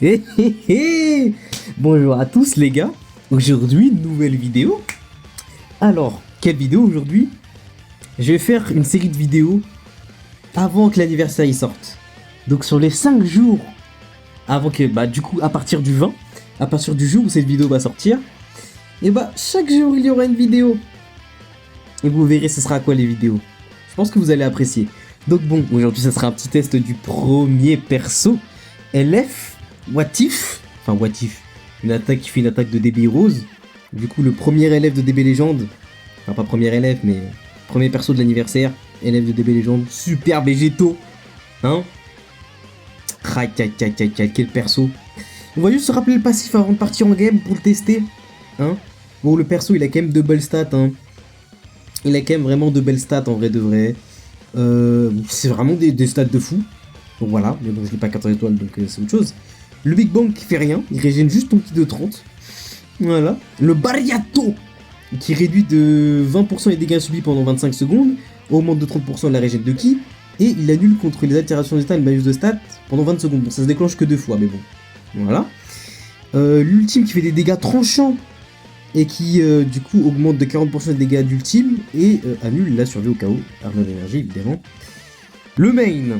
Hé hé hé. Bonjour à tous les gars. Aujourd'hui, une nouvelle vidéo. Alors, quelle vidéo aujourd'hui? Je vais faire une série de vidéos avant que l'anniversaire y sorte. Donc sur les 5 jours avant que, du coup, à partir du 20, à partir du jour où cette vidéo va sortir, et chaque jour il y aura une vidéo. Et vous verrez ce sera quoi les vidéos. Je pense que vous allez apprécier. Donc bon, aujourd'hui ça sera un petit test du premier perso. LF, Watif, enfin Watif, une attaque qui fait une attaque de DB Rose. Du coup le premier élève de DB Légende, enfin pas premier élève mais premier perso de l'anniversaire, élève de DB Légende, super végétaux, hein. Quel perso. On va juste se rappeler le passif avant de partir en game pour le tester, hein. Bon le perso il a quand même de belles stats, hein. Il a quand même vraiment de belles stats en vrai de vrai. C'est vraiment des stats de fou. Donc voilà, mais bon je l'ai pas 14 étoiles donc c'est autre chose. Le Big Bang qui fait rien, il régène juste ton petit de 30. Voilà. Le Bariato qui réduit de 20% les dégâts subis pendant 25 secondes, augmente de 30% la régène de ki, et il annule contre les altérations d'état et le malus de stats pendant 20 secondes. Bon ça se déclenche que 2 fois mais bon. Voilà. L'ultime qui fait des dégâts tranchants et qui du coup augmente de 40% les dégâts d'ultime et annule la survie au chaos, arme d'énergie évidemment. Le main.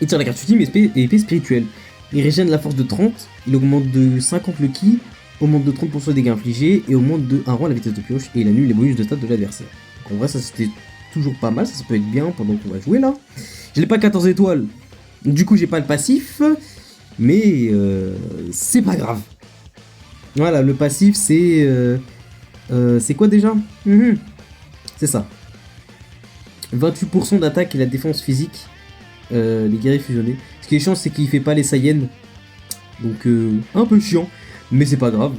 Il tire la carte ultime et épée spirituelle. Il régène la force de 30, il augmente de 50 le ki, augmente de 30% les dégâts infligés et augmente de 1 rang la vitesse de pioche et il annule les bonus de stats de l'adversaire. Donc en vrai ça c'était toujours pas mal, ça peut être bien pendant qu'on va jouer là. Je n'ai pas 14 étoiles, du coup j'ai pas le passif, mais c'est pas grave. Voilà, le passif c'est quoi déjà? C'est ça. 28% d'attaque et la défense physique, les guerriers fusionnés. Ce qui est chiant c'est qu'il fait pas les Saiyans, donc un peu chiant, mais c'est pas grave.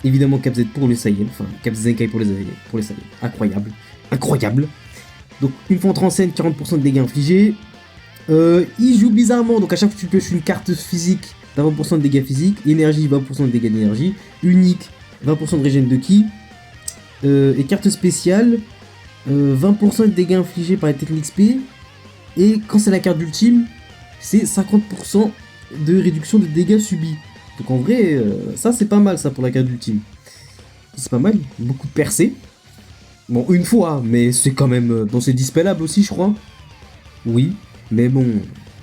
Évidemment Cap Z pour les Saiyans, enfin Cap Zenkai pour les Saiyans. Incroyable, incroyable. Donc une fois entré en scène, 40% de dégâts infligés. Il joue bizarrement, donc à chaque fois que tu pioches une carte physique, t'as 20% de dégâts physiques, énergie 20% de dégâts d'énergie, unique 20% de régène de ki, et carte spéciale 20% de dégâts infligés par les techniques SP, et quand c'est la carte d'ultime, c'est 50% de réduction de dégâts subis. Donc en vrai, ça c'est pas mal ça pour la carte d'ultime. C'est pas mal, beaucoup de percées. Bon, une fois, mais c'est quand même... Bon, c'est dispellable aussi, je crois. Oui, mais bon,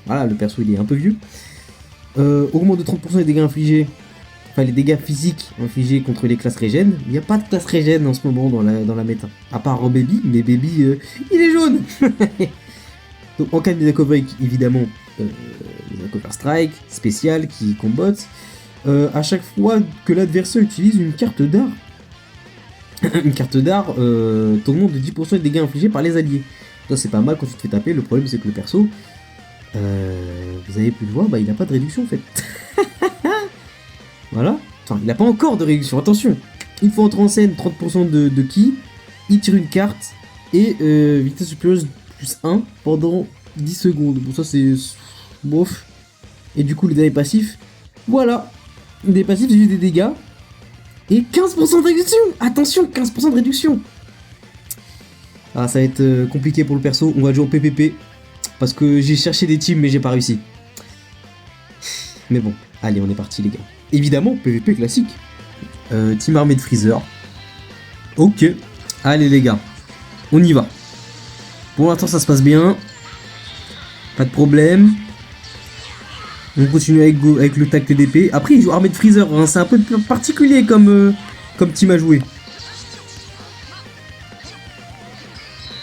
voilà, le perso il est un peu vieux. Augmente de 30% les dégâts infligés. Enfin, les dégâts physiques infligés contre les classes régènes. Il n'y a pas de classe régène en ce moment dans la méta. À part Baby, mais Baby, il est jaune. Donc en cas de Cover, évidemment, les Cover Strike, spécial, qui combotte. À chaque fois que l'adversaire utilise une carte d'art, une carte d'art t'augmente de 10% les dégâts infligés par les alliés. Ça c'est pas mal quand tu te fais taper, le problème c'est que le perso, vous avez pu le voir, il n'a pas de réduction en fait. Voilà, enfin il n'a pas encore de réduction, attention. Une fois entré en scène, 30% de ki, il tire une carte et vitesse supérieure plus 1 pendant 10 secondes. Bon ça c'est bof. Et du coup le dernier passif, voilà. Des passifs c'est juste des dégâts. Et 15% de réduction. Attention, 15% de réduction. Ah ça va être compliqué pour le perso. On va jouer en PPP. Parce que j'ai cherché des teams mais j'ai pas réussi. Mais bon, allez on est parti les gars. Évidemment, PVP classique. Team armée de Freezer. Ok. Allez les gars, on y va. Pour l'instant ça se passe bien. Pas de problème. On continue avec le tact TDP. Après il joue armée de Freezer, hein. C'est un peu particulier comme team à jouer.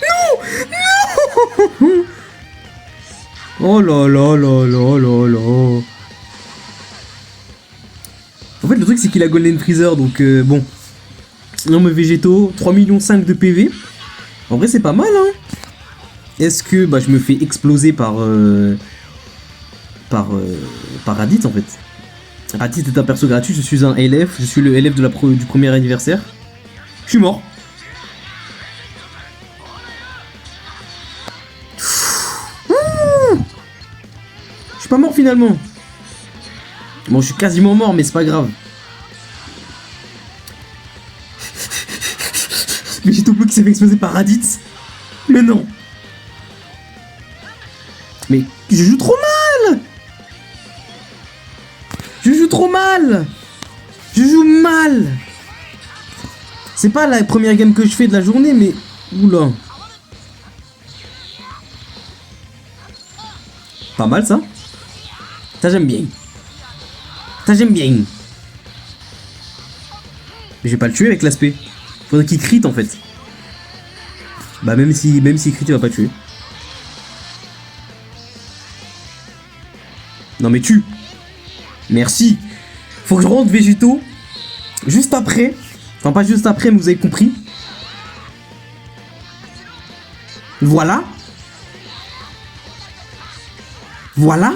Non. Non. Oh là là là là là là. En fait le truc c'est qu'il a Golden Freezer donc bon. Non mais végétaux, 3,5 millions de PV. En vrai c'est pas mal hein. Est-ce que je me fais exploser par Raditz en fait. Raditz est un perso gratuit, je suis un LF, je suis le LF du premier anniversaire. Je suis mort. Je suis pas mort finalement. Bon je suis quasiment mort mais c'est pas grave. Végéto Bleu qui s'est fait exploser par Raditz. Mais non. Mais je joue trop mal. Je joue trop mal. Je joue mal. C'est pas la première game que je fais de la journée, mais... Oula. Pas mal ça. Ça j'aime bien. Ça j'aime bien. Mais je vais pas le tuer avec l'aspect. Faudrait qu'il crit en fait. Bah même s'il crit, il va pas tuer. Non mais tue. Merci. Faut que je rentre végétaux. Juste après. Enfin pas juste après, mais vous avez compris. Voilà. Voilà.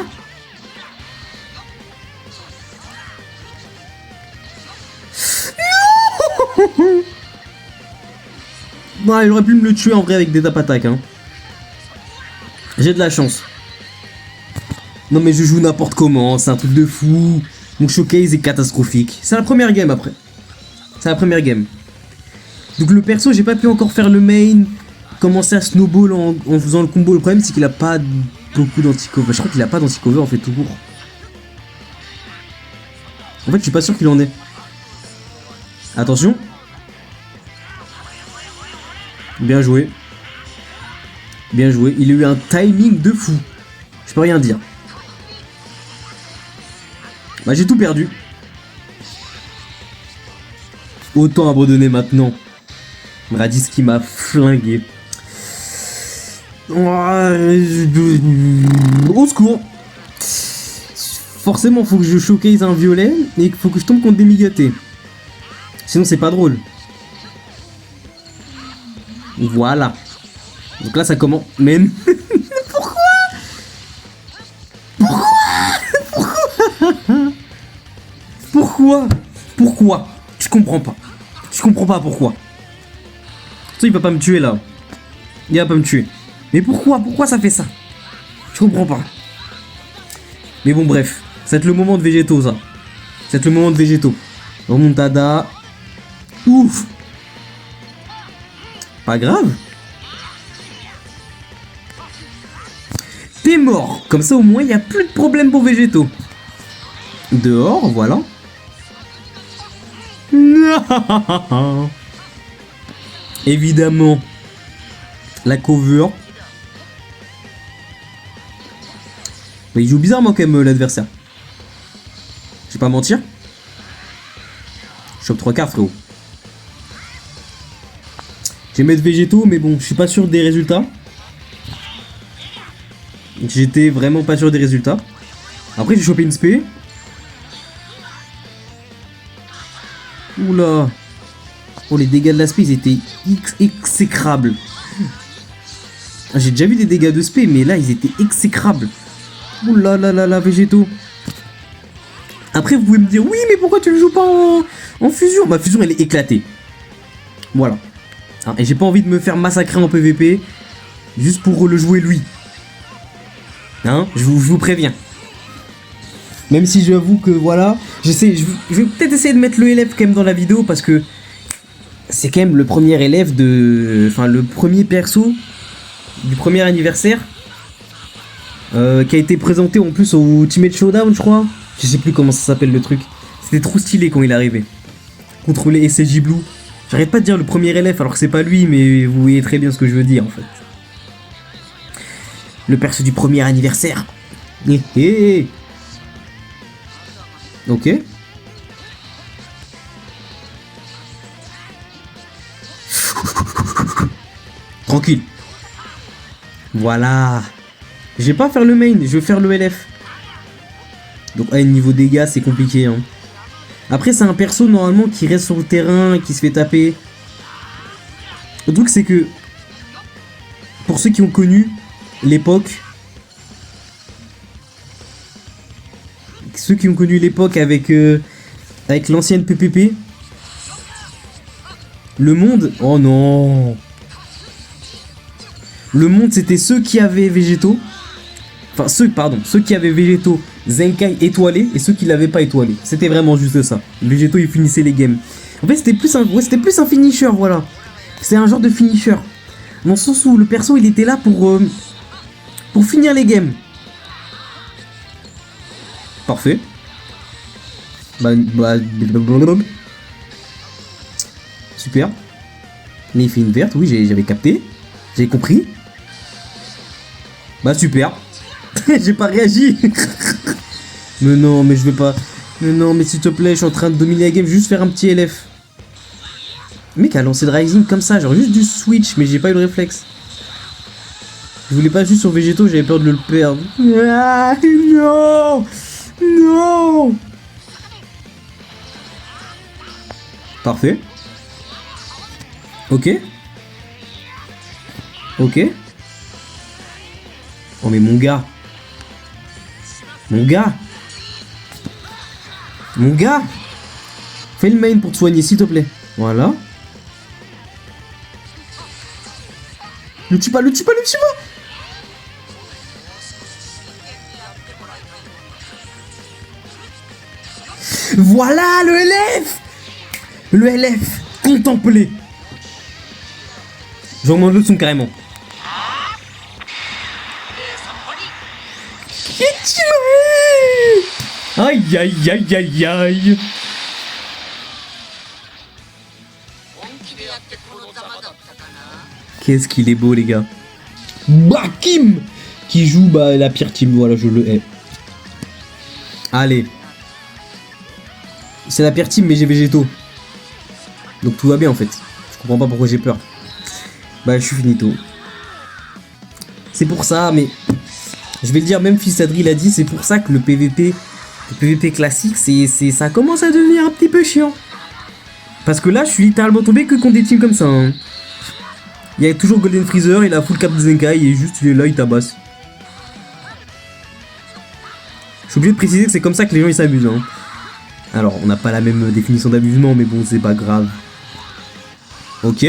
Non, il aurait pu me le tuer en vrai avec des tap attaques. Hein. J'ai de la chance. Non mais je joue n'importe comment, c'est un truc de fou. Mon showcase est catastrophique. C'est la première game après. C'est la première game. Donc le perso, j'ai pas pu encore faire le main. Commencer à snowball en faisant le combo. Le problème c'est qu'il a pas beaucoup d'anti-cover. Je crois qu'il a pas d'anti-cover en fait tout court. En fait je suis pas sûr qu'il en ait. Attention. Bien joué. Bien joué. Il a eu un timing de fou. Je peux rien dire. Bah j'ai tout perdu. Autant abandonner maintenant. Radis qui m'a flingué. Au secours. Forcément faut que je showcase un violet et il faut que je tombe contre des migatés. Sinon c'est pas drôle. Voilà. Donc là ça commence. Mais pourquoi? Pourquoi? Je comprends pas. Je comprends pas pourquoi. Ça il va pas me tuer là. Il va pas me tuer. Mais pourquoi ça fait ça? Je comprends pas. Mais bon bref. C'est le moment de végétaux ça. C'est le moment de végétaux. Remontada. Ouf. Pas grave. T'es mort. Comme ça au moins il n'y a plus de problème pour végétaux. Dehors, voilà. Évidemment. La cover. Mais il joue bizarrement quand même l'adversaire. Je vais pas mentir. Je chope 3 cartes frérot. Je vais mettre végétaux mais bon je suis pas sûr des résultats. J'étais vraiment pas sûr des résultats. Après j'ai chopé une spé. Oula. Oh les dégâts de la spé ils étaient exécrables. J'ai déjà vu des dégâts de spé mais là ils étaient exécrables. Oula là là là végétaux. Après vous pouvez me dire oui mais pourquoi tu le joues pas en fusion? Ma fusion elle est éclatée. Voilà. Hein, et j'ai pas envie de me faire massacrer en PVP juste pour le jouer lui. Hein, je vous préviens. Même si j'avoue que voilà, je vais peut-être essayer de mettre le élève quand même dans la vidéo parce que c'est quand même le premier élève de, enfin le premier perso du premier anniversaire qui a été présenté en plus au Ultimate Showdown, je crois. Je sais plus comment ça s'appelle le truc. C'était trop stylé quand il est arrivé. Contre les SCJ Blue. J'arrête pas de dire le premier élève alors que c'est pas lui, mais vous voyez très bien ce que je veux dire en fait. Le perso du premier anniversaire. Ok. Tranquille. Voilà. Je vais pas faire le main, je vais faire le LF. Donc niveau dégâts c'est compliqué hein. Après c'est un perso normalement qui reste sur le terrain et qui se fait taper. Le truc c'est que pour ceux qui ont connu l'époque, avec l'ancienne PPP, le monde, oh non, le monde c'était ceux qui avaient végétaux, enfin ceux qui avaient végétaux Zenkai étoilé et ceux qui l'avaient pas étoilé. C'était vraiment juste ça. Végétaux ils finissaient les games. En fait c'était plus un finisher, voilà. C'est un genre de finisher. Dans le sens où le perso il était là pour finir les games. Parfait. Super. Mais il fait une verte, oui, j'avais capté. J'avais compris. Bah super. J'ai pas réagi. Mais non, mais je vais pas. Mais non, mais s'il te plaît, je suis en train de dominer la game, je vais juste faire un petit LF. Le mec a lancé le Rising comme ça, genre juste du switch, mais j'ai pas eu le réflexe. Je voulais pas juste sur Végéto, j'avais peur de le perdre. Ah, non. Non. Parfait. Ok. Ok. Oh mais mon gars. Mon gars. Mon gars. Fais le main pour te soigner s'il te plaît. Voilà. Le tue pas, le tue pas, le tue pas. Voilà le LF. Le LF. Contemplé. J'augmente le son carrément. Aïe aïe aïe aïe aïe. Qu'est-ce qu'il est beau les gars. Bakim qui joue la pire team, voilà je le hais. Allez. C'est la pire team mais j'ai Végéto. Donc tout va bien en fait. Je comprends pas pourquoi j'ai peur. Bah je suis finito. C'est pour ça mais... Je vais le dire, même Fils Adri l'a dit, c'est pour ça que le PVP classique, ça commence à devenir un petit peu chiant. Parce que là, je suis littéralement tombé que contre des teams comme ça. Hein. Il y a toujours Golden Freezer, il a full cap de Zenkai et juste il est là, il tabasse. Je suis obligé de préciser que c'est comme ça que les gens ils s'amusent. Hein. Alors, on n'a pas la même définition d'amusement, mais bon, c'est pas grave. Ok.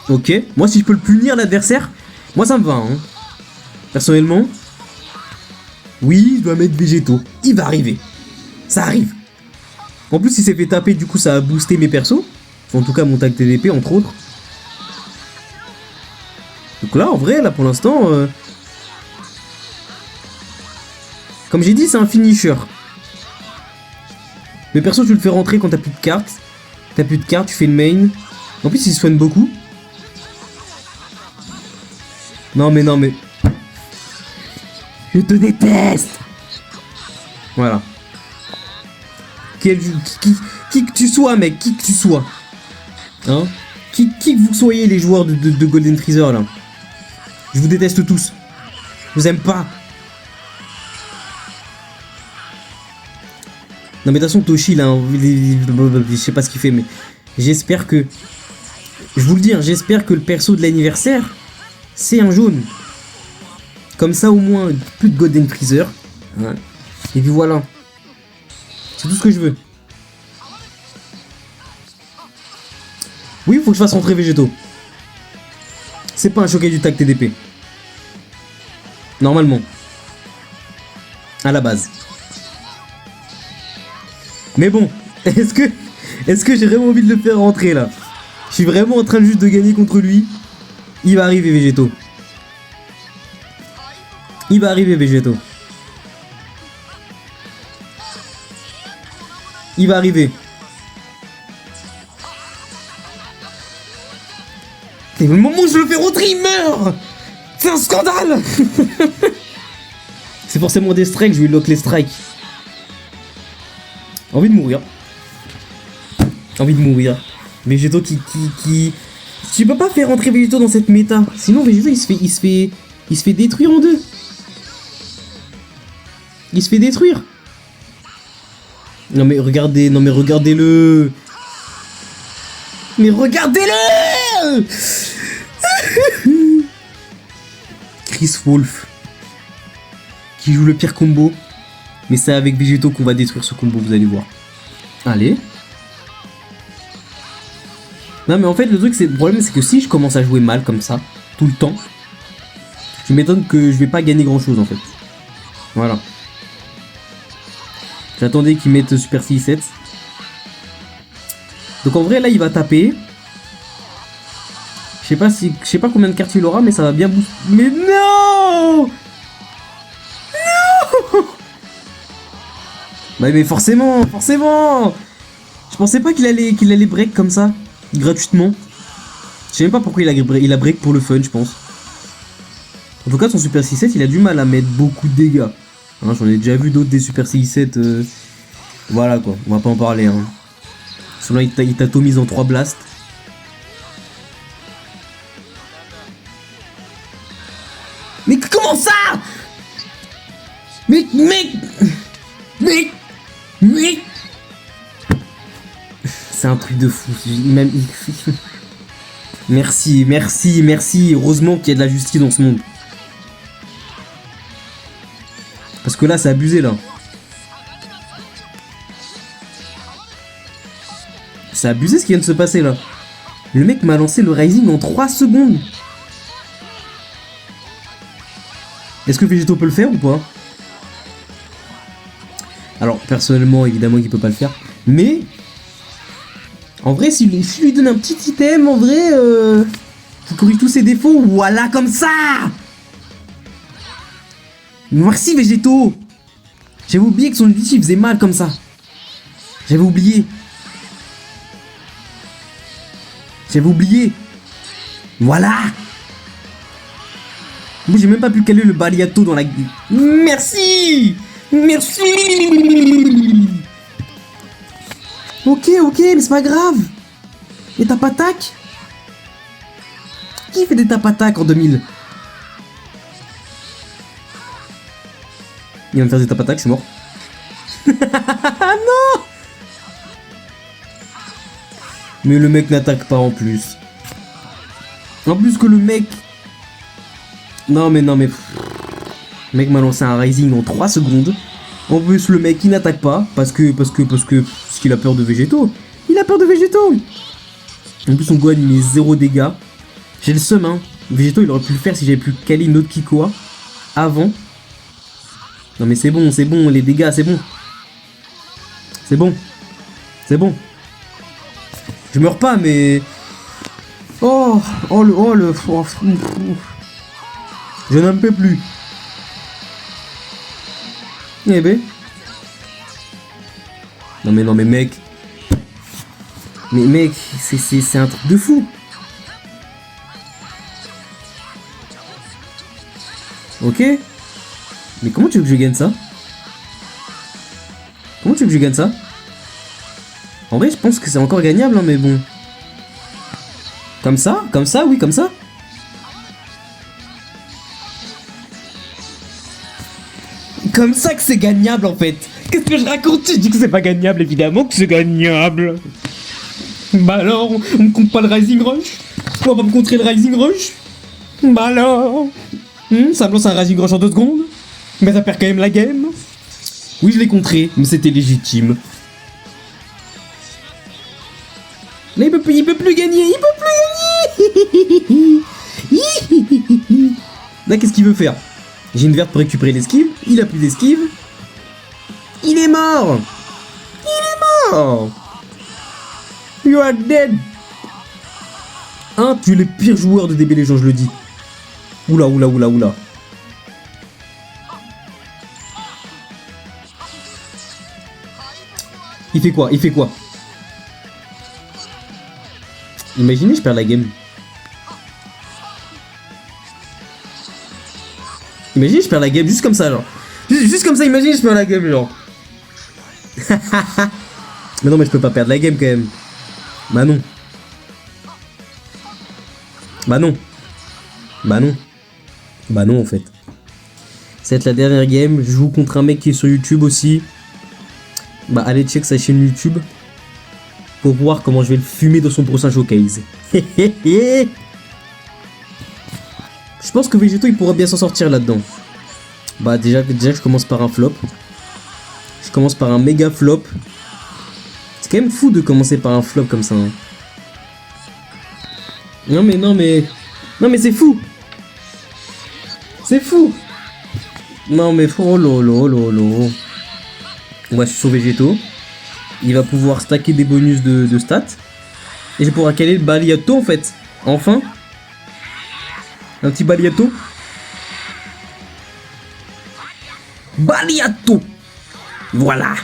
Ok. Moi, si je peux le punir l'adversaire, moi ça me va. Hein. Personnellement, oui, je dois mettre Végéto. Il va arriver. Ça arrive. En plus, il s'est fait taper, du coup, ça a boosté mes persos. En tout cas, mon tag TDP, entre autres. Donc là, en vrai, là, pour l'instant... Comme j'ai dit, c'est un finisher. Mais perso, tu le fais rentrer quand t'as plus de cartes. T'as plus de cartes, tu fais le main. En plus, il se soigne beaucoup. Non, mais non, mais... Je te déteste. Voilà. Qui que tu sois, mec, qui que tu sois. Hein, qui que vous soyez les joueurs de Golden Freezer, là. Je vous déteste tous. Je vous aime pas. Non mais de toute façon Toshi là, je sais pas ce qu'il fait mais j'espère que... Je vous le dis, hein, j'espère que le perso de l'anniversaire, c'est un jaune. Comme ça au moins, plus de Golden Freezer. Hein. Et puis voilà. C'est tout ce que je veux. Oui, faut que je fasse rentrer Végéto. C'est pas un choqué du tag TDP. Normalement. À la base. Mais bon, est-ce que j'ai vraiment envie de le faire rentrer là? Je suis vraiment en train juste de gagner contre lui. Il va arriver Végéto. Il va arriver Végéto. Il va arriver. Et le moment où je le fais rentrer, il meurt. C'est un scandale. C'est forcément des strikes, je lui lock les strikes. Envie de mourir. Envie de mourir. Végéto qui... Tu peux pas faire rentrer Végéto dans cette méta. Sinon Végéto il se fait détruire en deux. Il se fait détruire. Non mais regardez, regardez-le. Mais regardez-le. Chris Wolf. Qui joue le pire combo. Mais c'est avec Végéto qu'on va détruire ce combo, vous allez voir. Allez. Non mais en fait le truc, le problème c'est que si je commence à jouer mal comme ça, tout le temps, je m'étonne que je vais pas gagner grand chose en fait. Voilà. J'attendais qu'il mette Super 6-7. Donc en vrai là il va taper. Je sais pas combien de cartes il aura, mais ça va bien booster. Mais non! Non! Bah mais forcément, forcément. Je pensais pas qu'il allait break comme ça, gratuitement. Je sais même pas pourquoi il a break pour le fun, je pense. En tout cas, son Super 6-7, il a du mal à mettre beaucoup de dégâts. Hein, j'en ai déjà vu d'autres des Super 6-7. Voilà quoi, on va pas en parler. Hein. Selon il t'atomise en 3 blasts. Mais comment ça? Mais c'est un truc de fou. Même... Merci, merci, merci. Heureusement qu'il y a de la justice dans ce monde. Parce que là, c'est abusé, là. C'est abusé ce qui vient de se passer, là. Le mec m'a lancé le Rising en 3 secondes. Est-ce que Végéto peut le faire ou pas? Alors, personnellement, évidemment qu'il peut pas le faire. Mais... En vrai, si lui donne un petit item, en vrai... qui corrige tous ses défauts, voilà, comme ça. Merci Végéto. J'avais oublié que son ulti faisait mal comme ça. J'avais oublié. Voilà. Moi j'ai même pas pu caler le Baliato dans la... Merci. Ok, mais c'est pas grave. Et tap attaque. Qui fait des tap attaques en 2000? Il va me faire des tap attaques, c'est mort. Non. Mais le mec n'attaque pas en plus. En plus que le mec... Non mais... Le mec m'a lancé un Rising en 3 secondes. En plus le mec il n'attaque pas parce qu'il a peur de Végéto. Il a peur de Végéto. En plus son Gohan il met 0 dégâts. J'ai le seum hein. Végéto il aurait pu le faire si j'avais pu caler une autre Kikoa avant. Non mais c'est bon, les dégâts c'est bon. C'est bon. Je meurs pas mais... Oh. Je n'en peux plus. Eh ben. Non mais mec. Mais mec, c'est un truc de fou. Ok. Mais comment tu veux que je gagne ça? En vrai, je pense que c'est encore gagnable, hein, mais bon. Comme ça, oui, comme ça. Comme ça que c'est gagnable, en fait. Qu'est-ce que je raconte? Tu dis que c'est pas gagnable, évidemment que c'est gagnable. Bah alors, on me compte pas le Rising Rush? On va pas me contrer le Rising Rush? Bah alors, ça me lance un Rising Rush en 2 secondes? Mais ça perd quand même la game. Oui, je l'ai contré, mais c'était légitime. Là, il peut plus gagner, Là, qu'est-ce qu'il veut faire? J'ai une verte pour récupérer l'esquive. Il a plus d'esquive. Il est mort. You are dead. Tu es le pire joueur de DB Legends, je le dis. Oula. Il fait quoi? Imaginez, je perds la game. Imaginez, je perds la game juste comme ça, genre. Juste comme ça, imaginez, je perds la game, genre. Mais non, mais je peux pas perdre la game quand même. Bah non, en fait. C'est la dernière game. Je joue contre un mec qui est sur YouTube aussi. Bah, allez check sa chaîne YouTube pour voir comment je vais le fumer dans son prochain showcase. Je pense que Végéto il pourra bien s'en sortir là-dedans. Bah déjà je commence par un flop. Je commence par un méga flop. C'est quand même fou de commencer par un flop comme ça. Hein. Non mais c'est fou. Non mais oh lolo. On va sur Végéto. Il va pouvoir stacker des bonus de stats. Et je vais pouvoir caler le Baliato en fait. Enfin. Un petit Baliato. Voilà.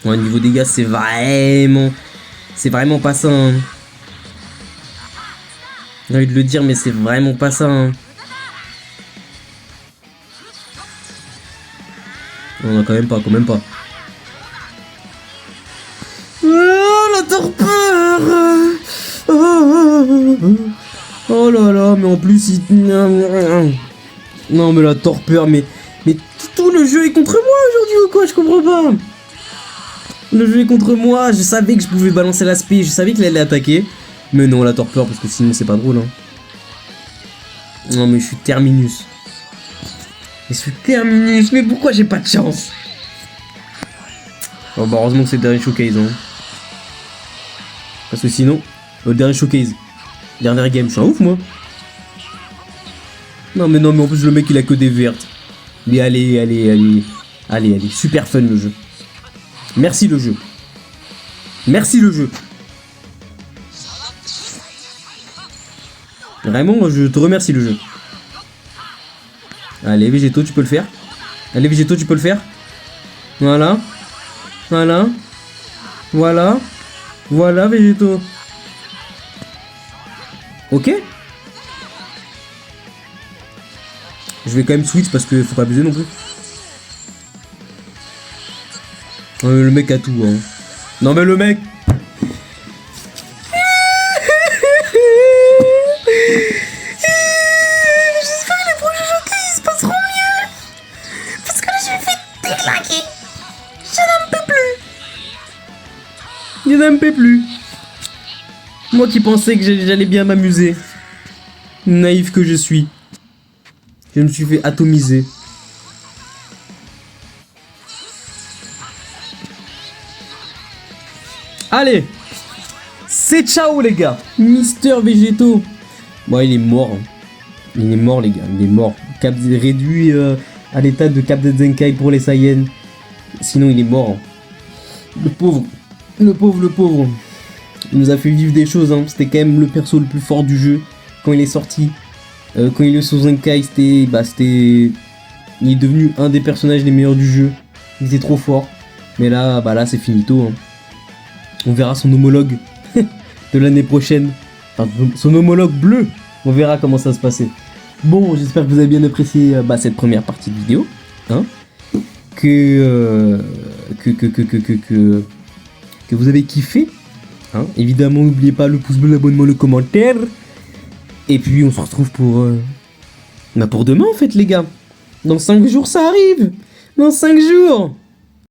Ouais, niveau dégâts, c'est vraiment pas ça. Hein. J'ai envie de le dire, mais c'est vraiment pas ça. Hein. Non, quand même pas, quand même pas. Oh, la torpeur. Oh là là, mais en plus, il... Non, mais la torpeur, mais tout le jeu est contre moi aujourd'hui ou quoi? Je comprends pas. Le jeu est contre moi, je savais que je pouvais balancer l'aspect, je savais qu'il allait attaquer. Mais non, la torpeur, parce que sinon c'est pas drôle. Hein. Non, mais je suis terminus. Mais pourquoi j'ai pas de chance? Oh, bah heureusement que c'est le dernier showcase. Hein. Parce que sinon, le dernier showcase, dernière game, je suis un ouf moi. Non, mais en plus le mec il a que des vertes. Mais allez, super fun le jeu. Merci le jeu. Merci le jeu. Vraiment, je te remercie le jeu. Allez, Végéto, tu peux le faire. Allez, Végéto, tu peux le faire. Voilà. Voilà. Voilà. Voilà, Végéto. Ok. Je vais quand même switch parce que faut pas abuser non plus. Le mec a tout, hein. Non mais le mec. J'espère que les prochains showcases se passeront mieux. Parce que là je me fais déclaquer. Je n'en peux plus. Je n'en peux plus. Moi qui pensais que j'allais bien m'amuser. Naïf que je suis. Je me suis fait atomiser. Allez, c'est ciao les gars. Mister Végéto. Bon, il est mort. Hein. Il est mort les gars, il est mort. Cap réduit à l'état de Cap Zenkai pour les Saiyans. Sinon il est mort. Hein. Le pauvre. Il nous a fait vivre des choses. Hein. C'était quand même le perso le plus fort du jeu quand il est sorti. Quand il est sur Zenkai, c'était... Il est devenu un des personnages les meilleurs du jeu. Il était trop fort. Mais là, là c'est finito. Hein. On verra son homologue de l'année prochaine. Enfin, son homologue bleu. On verra comment ça se passait. Bon, j'espère que vous avez bien apprécié cette première partie de vidéo. Hein, que vous avez kiffé. Hein. Évidemment, n'oubliez pas le pouce bleu, l'abonnement, le commentaire. Et puis, on se retrouve pour demain, en fait, les gars. Dans 5 jours, ça arrive. Dans 5 jours.